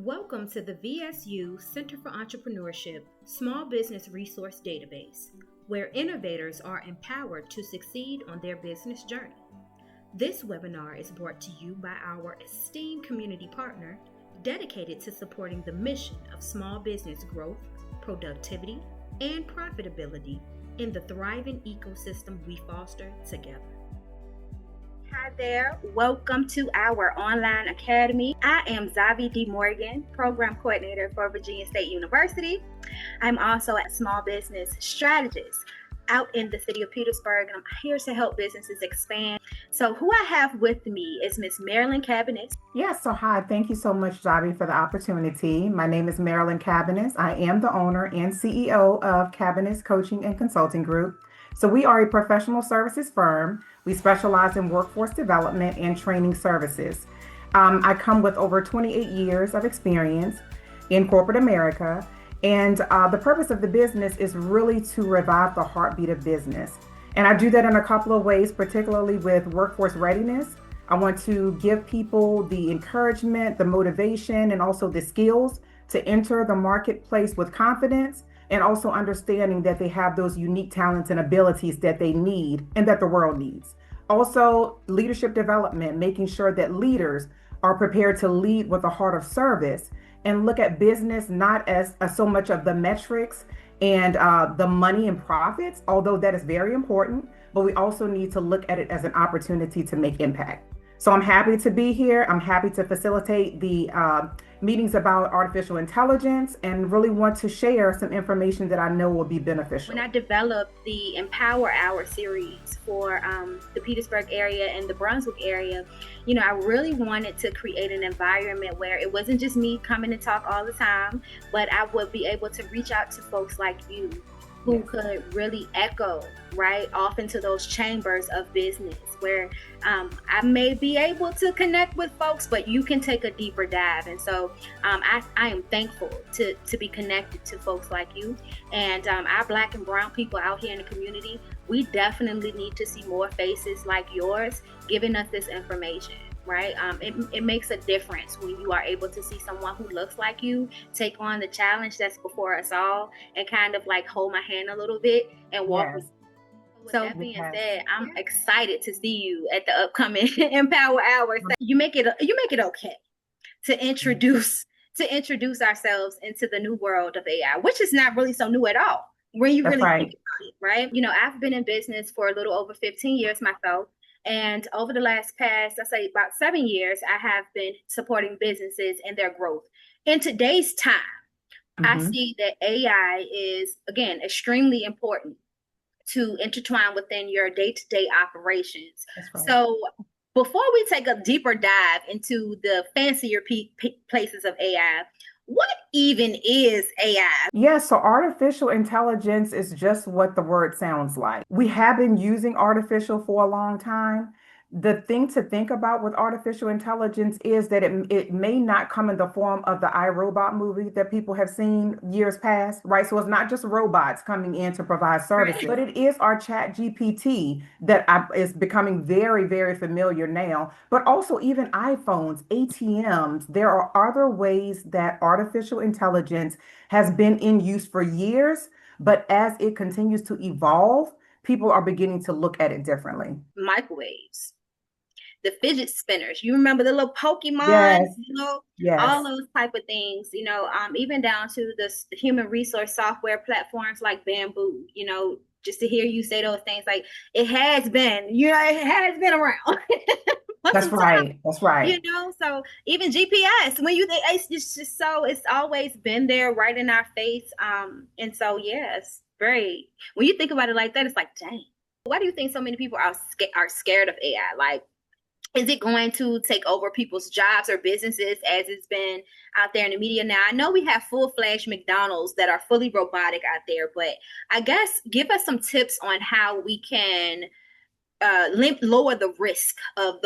Welcome to the VSU Center for Entrepreneurship Small Business Resource Database, where innovators are empowered to succeed on their business journey. This webinar is brought to you by our esteemed community partner dedicated to supporting the mission of small business growth, productivity, and profitability in the thriving ecosystem we foster together. Hi there, welcome to our online academy. I am Zavi D. Morgan, Program Coordinator for Virginia State University. I'm also a small business strategist out in the city of Petersburg, and I'm here to help businesses expand. So who I have with me is Miss Marilynn Cabiness. Yes, so hi, thank you so much, Zavi, for the opportunity. My name is Marilynn Cabiness. I am the owner and CEO of Cabiness Coaching and Consulting Group. So we are a professional services firm. We specialize in workforce development and training services. I come with over 28 years of experience in corporate America. And the purpose of the business is really to revive the heartbeat of business. And I do that in a couple of ways, particularly with workforce readiness. I want to give people the encouragement, the motivation, and also the skills to enter the marketplace with confidence, and also understanding that they have those unique talents and abilities that they need and that the world needs. Also, leadership development, making sure that leaders are prepared to lead with a heart of service and look at business not as so much of the metrics and the money and profits, although that is very important, but we also need to look at it as an opportunity to make impact. So I'm happy to be here. I'm happy to facilitate the meetings about artificial intelligence and really want to share some information that I know will be beneficial. When I developed the Empower Hour series for the Petersburg area and the Brunswick area, I really wanted to create an environment where it wasn't just me coming to talk all the time, but I would be able to reach out to folks like you who could really echo right off into those chambers of business where I may be able to connect with folks, but you can take a deeper dive. And so I am thankful to be connected to folks like you. And our Black and brown people out here in the community, we definitely need to see more faces like yours giving us this information. Right? It makes a difference when you are able to see someone who looks like you take on the challenge that's before us all and kind of like hold my hand a little bit and walk with. So that being said, I'm excited to see you at the upcoming Empower Hours. You make it okay to introduce ourselves into the new world of AI, which is not really so new at all when you really think about it, right? I've been in business for a little over 15 years myself. And over the last I say about 7 years, I have been supporting businesses and their growth. In today's time, I see that AI is, again, extremely important to intertwine within your day-to-day operations. Right. So before we take a deeper dive into the fancier places of AI, what even is AI? Yes, so artificial intelligence is just what the word sounds like. We have been using artificial for a long time. The thing to think about with artificial intelligence is that it may not come in the form of the iRobot movie that people have seen years past, right? So it's not just robots coming in to provide services, but it is our Chat GPT that is becoming very, very familiar now, but also even iPhones, ATMs. There are other ways that artificial intelligence has been in use for years, but as it continues to evolve, people are beginning to look at it differently. Microwaves, the fidget spinners, you remember the little Pokemon, all those type of things, even down to the human resource software platforms like Bamboo, just to hear you say those things, like it has been around. That's right. That's right. So even GPS, when it's just so it's always been there right in our face. And so, yes, great. When you think about it like that, it's like, dang, why do you think so many people are scared of AI? Like, is it going to take over people's jobs or businesses as it's been out there in the media now? I know we have full-fledged McDonald's that are fully robotic out there, but I guess give us some tips on how we can lower the risk of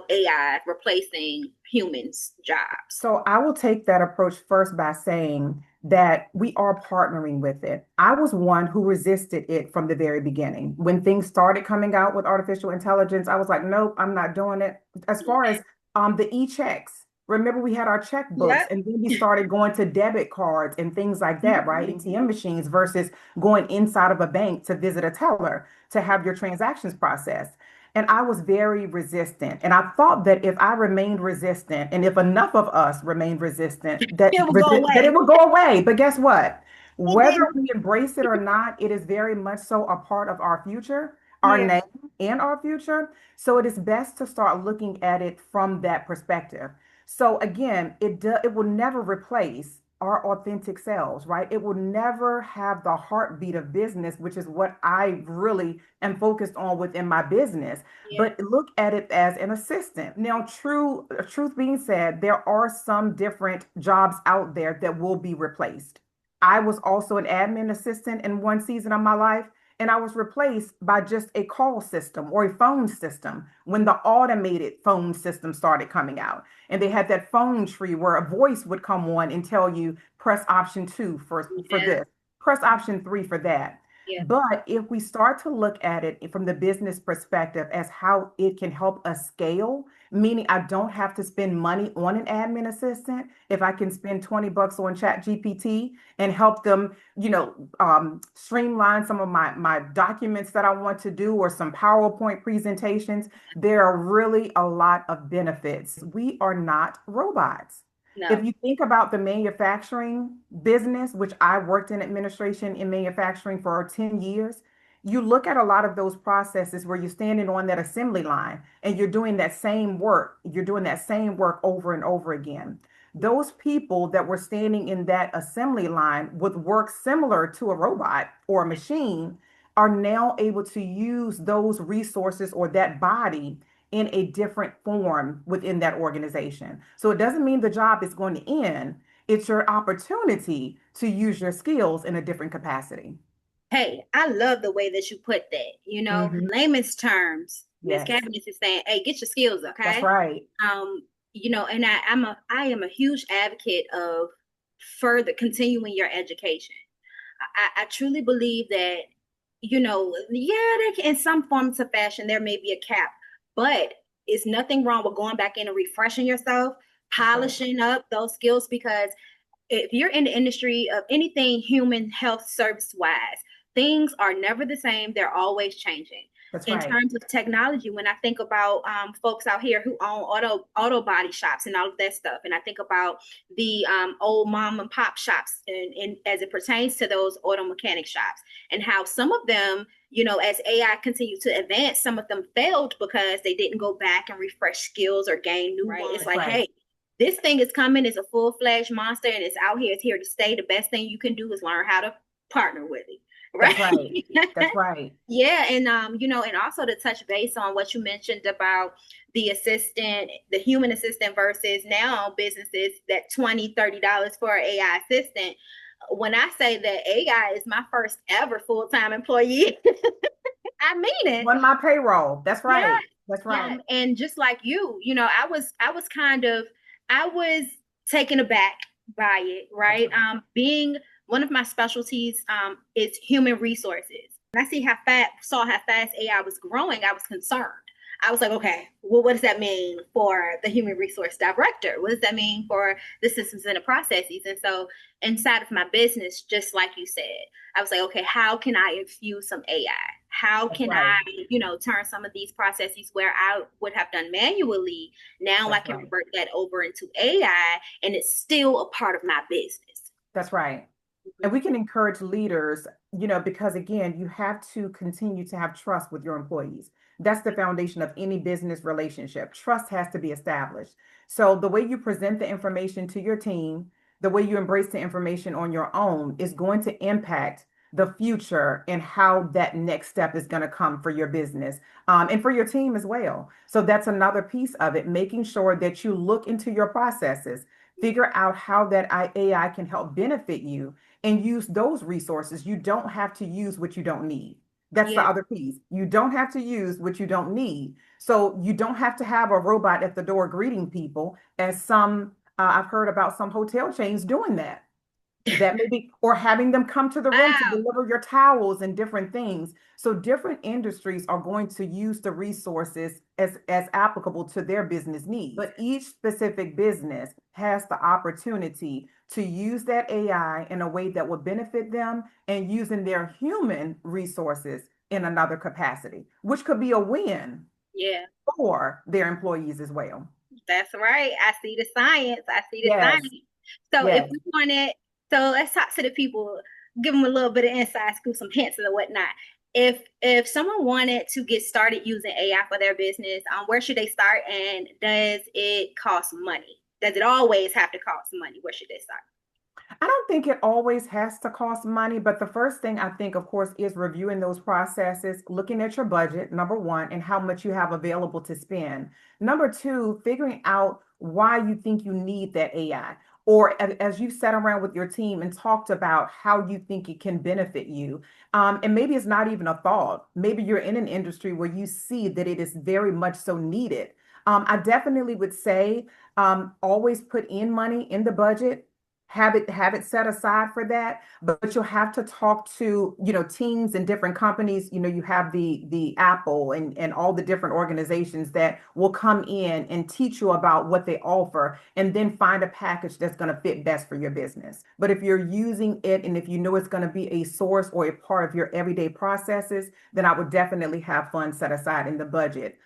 AI replacing humans' jobs. So I will take that approach first by saying that we are partnering with it. I was one who resisted it from the very beginning. When things started coming out with artificial intelligence, I was like, nope, I'm not doing it. As far as the e-checks, Remember, we had our checkbooks Yep. and then we started going to debit cards and things like that, right? Mhm. ATM machines versus going inside of a bank to visit a teller to have your transactions processed. And I was very resistant. And I thought that if I remained resistant and if enough of us remained resistant, It will go that it away. would go away. But guess what? It did. Whether we embrace it or not, it is very much so a part of our future, our Yeah. name, and our future. So it is best to start looking at it from that perspective. So again, it will never replace our authentic selves, right? It will never have the heartbeat of business, which is what I really am focused on within my business. Yeah. But look at it as an assistant. Now, truth being said, there are some different jobs out there that will be replaced. I was also an admin assistant in one season of my life, and I was replaced by just a call system or a phone system when the automated phone system started coming out. And they had that phone tree where a voice would come on and tell you, press option two for Yeah. this, press option three for that. Yeah. But if we start to look at it from the business perspective as how it can help us scale, meaning I don't have to spend money on an admin assistant, if I can spend 20 bucks on Chat GPT and help them, streamline some of my documents that I want to do or some PowerPoint presentations, there are really a lot of benefits. We are not robots. If No. you think about the manufacturing business, which I worked in administration in manufacturing for 10 years, you look at a lot of those processes where you're standing on that assembly line and you're doing that same work. You're doing that same work over and over again. Those people that were standing in that assembly line with work similar to a robot or a machine are now able to use those resources or that body in a different form within that organization. So it doesn't mean the job is going to end. It's your opportunity to use your skills in a different capacity. Hey, I love the way that you put that. Hmm. Layman's terms, Miss Yes, Cabiness is saying, "Hey, get your skills, that's okay?" right. And I am a huge advocate of further continuing your education. I truly believe that, yeah, in some forms of fashion, there may be a cap, but it's nothing wrong with going back in and refreshing yourself, That's right. polishing up those skills, because if you're in the industry of anything human health service wise, things are never the same. They're always changing. That's In right. terms of technology, when I think about folks out here who own auto body shops and all of that stuff, and I think about the old mom and pop shops, and as it pertains to those auto mechanic shops, and how some of them, as AI continued to advance, some of them failed because they didn't go back and refresh skills or gain new ones. It's That's like, right. hey, this thing is coming, it's a full-fledged monster, and it's out here, it's here to stay. The best thing you can do is learn how to partner with it, That's right. right? That's right. Yeah, and and also to touch base on what you mentioned about the human assistant versus now businesses that $20-$30 for an AI assistant. When I say that AI is my first ever full-time employee, I mean it. On my payroll. That's Yeah, right. That's yeah, right. and just like you, I was taken aback by it, That's right? right. Being one of my specialties is human resources. And I saw how fast AI was growing, I was concerned. I was like, okay, well, what does that mean for the human resource director? What does that mean for the systems and the processes? And so inside of my business, just like you said, I was like, okay, how can I infuse some AI? How That's can right. I, turn some of these processes where I would have done manually, now I That's can right. revert that over into AI, and it's still a part of my business. That's right. And we can encourage leaders, because again, you have to continue to have trust with your employees. That's the foundation of any business relationship. Trust has to be established. So the way you present the information to your team, the way you embrace the information on your own is going to impact the future and how that next step is going to come for your business, and for your team as well. So that's another piece of it, making sure that you look into your processes, figure out how that AI can help benefit you and use those resources. You don't have to use what you don't need. That's the Yeah, other piece. You don't have to use what you don't need. So you don't have to have a robot at the door greeting people, as some I've heard about some hotel chains doing that. that maybe, or having them come to the room to Wow. deliver your towels and different things. So different industries are going to use the resources as applicable to their business needs. But each specific business has the opportunity to use that AI in a way that will benefit them and using their human resources in another capacity, which could be a win Yeah. for their employees as well. That's right. I see the science. I see the Yes, science. So if yes. we wanted, so let's talk to the people, give them a little bit of inside scoop, some hints and whatnot. If someone wanted to get started using AI for their business, where should they start, and does it cost money? Does it always have to cost money? Where should they start? I don't think it always has to cost money, but the first thing I think, of course, is reviewing those processes, looking at your budget, number one, and how much you have available to spend. Number two, figuring out why you think you need that AI. Or as you sat around with your team and talked about how you think it can benefit you. And maybe it's not even a thought. Maybe you're in an industry where you see that it is very much so needed. I definitely would say always put in money in the budget, have it set aside for that, but you'll have to talk to teams and different companies. You have the Apple and all the different organizations that will come in and teach you about what they offer, and then find a package that's going to fit best for your business. But if you're using it and if you know it's going to be a source or a part of your everyday processes, then I would definitely have funds set aside in the budget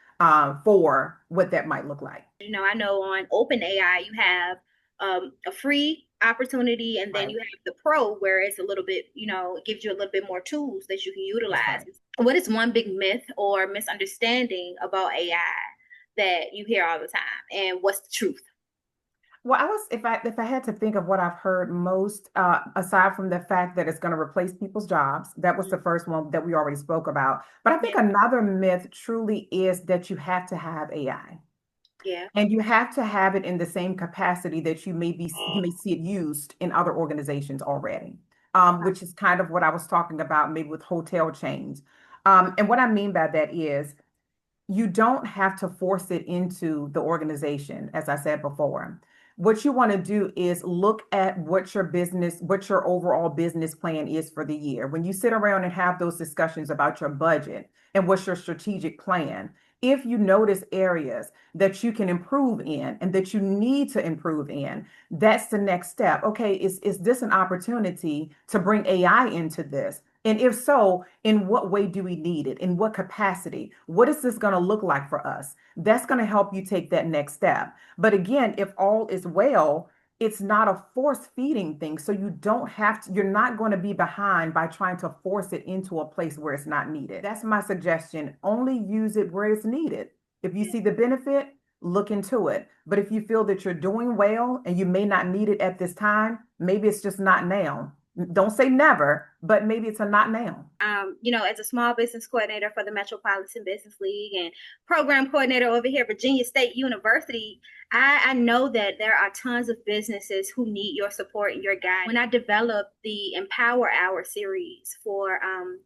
for what that might look like. I know on OpenAI you have a free opportunity, and then Right. you have the pro where it's a little bit, it gives you a little bit more tools that you can That's utilize. right. What is one big myth or misunderstanding about AI that you hear all the time, and what's the truth? Well, if I had to think of what I've heard most, aside from the fact that it's going to replace people's jobs, that was the first one that we already spoke about. But I Yeah, think another myth truly is that you have to have AI. yeah, And you have to have it in the same capacity that you may see it used in other organizations already, which is kind of what I was talking about, maybe with hotel chains. And what I mean by that is you don't have to force it into the organization, as I said before. What you want to do is look at what your overall business plan is for the year. When you sit around and have those discussions about your budget and what's your strategic plan, if you notice areas that you can improve in and that you need to improve in, that's the next step. Okay, is this an opportunity to bring AI into this? And if so, in what way do we need it? In what capacity? What is this going to look like for us? That's going to help you take that next step. But again, if all is well, it's not a force feeding thing. So you don't have to, you're not going to be behind by trying to force it into a place where it's not needed. That's my suggestion. Only use it where it's needed. If you see the benefit, look into it. But if you feel that you're doing well and you may not need it at this time, maybe it's just not now. Don't say never, but maybe it's a not now. as a small business coordinator for the Metropolitan Business League and program coordinator over here at Virginia State University, I know that there are tons of businesses who need your support and your guidance. When I developed the Empower Hour series for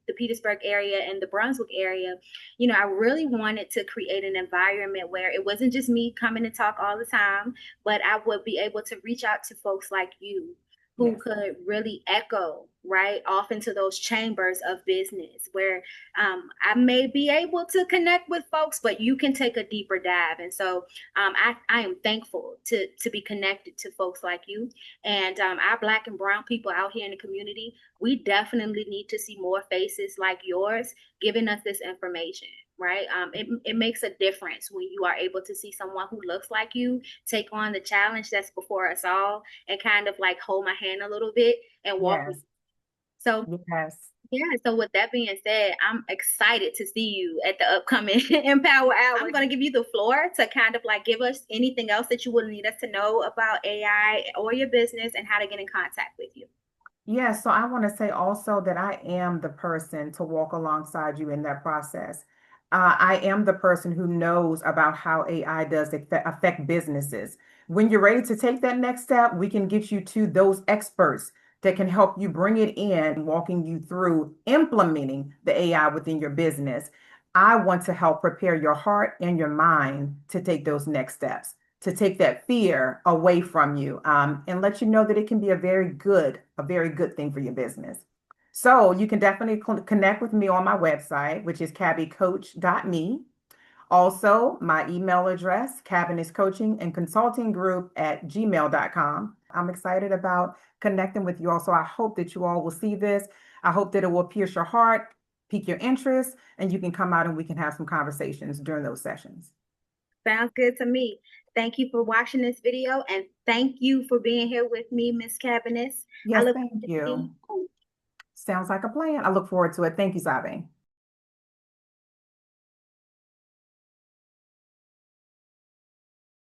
the Petersburg area and the Brunswick area, I really wanted to create an environment where it wasn't just me coming to talk all the time, but I would be able to reach out to folks like you who Yes, could really echo right off into those chambers of business where I may be able to connect with folks, but you can take a deeper dive. And so I am thankful to be connected to folks like you. And our Black and Brown people out here in the community, we definitely need to see more faces like yours giving us this information. Right. It makes a difference when you are able to see someone who looks like you take on the challenge that's before us all and kind of like hold my hand a little bit and walk with. yes, So yes. yeah, so with that being said, I'm excited to see you at the upcoming Empower Hour. I'm going to give you the floor to kind of like give us anything else that you would need us to know about AI or your business and how to get in contact with you. Yeah, so I want to say also that I am the person to walk alongside you in that process. I am the person who knows about how AI does affect businesses. When you're ready to take that next step, we can get you to those experts that can help you bring it in, walking you through implementing the AI within your business. I want to help prepare your heart and your mind to take those next steps, to take that fear away from you, and let you know that it can be a very good thing for your business. So you can definitely connect with me on my website, which is cabbycoach.me. Also, my email address, Cabiness Coaching and Consulting Group at gmail.com. I'm excited about connecting with you all. So I hope that you all will see this. I hope that it will pierce your heart, pique your interest, and you can come out and we can have some conversations during those sessions. Sounds good to me. Thank you for watching this video and thank you for being here with me, Miss Cabiness. I Yes, look thank forward to seeing you. you. Sounds like a plan. I look forward to it. Thank you, Sabe.